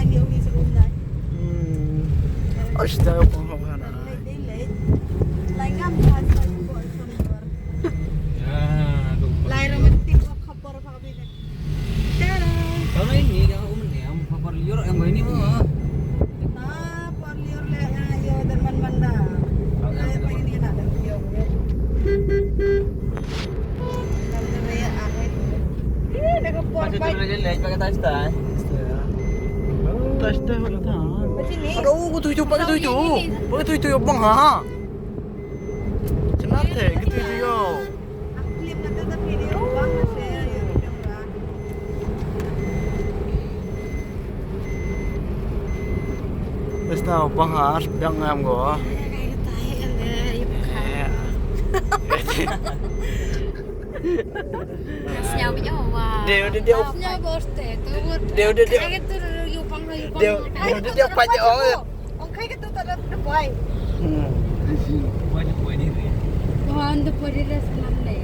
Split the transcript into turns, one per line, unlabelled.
nhiều khi sẽ uống đấy.
Astaga panghawana.
Lai ngam pas pas buat sonor. Lai romantik khapor kami kan. Tara.
Kalau ini yang umumnya yang papar liur yang ini mah.
Nah, por liur le ayo dan manda. Ay pa ini na dan yo. Kalau dia ahit. Ini dekat por
Masih
baik.
turun aja pakai tas tas.
Tasta wala ta.
Sini.
Aduh, gitu itu pakai itu. Pakai itu yo bang ha. Cenate gitu itu yo.
Aku lihat nanti video banget saya ya video kan.
Wis tau bang ha, bang ngam go.
Kayak tahe kan ya.
Nhau với nhau à.
Dia
Nhau bos teh tu.
Dia
Kayak tu yupang.
dia pajak orang.
Ông khai cái tôi tao nó quay.
Banyak buat diri.
Bahan tu pada ras kelam le.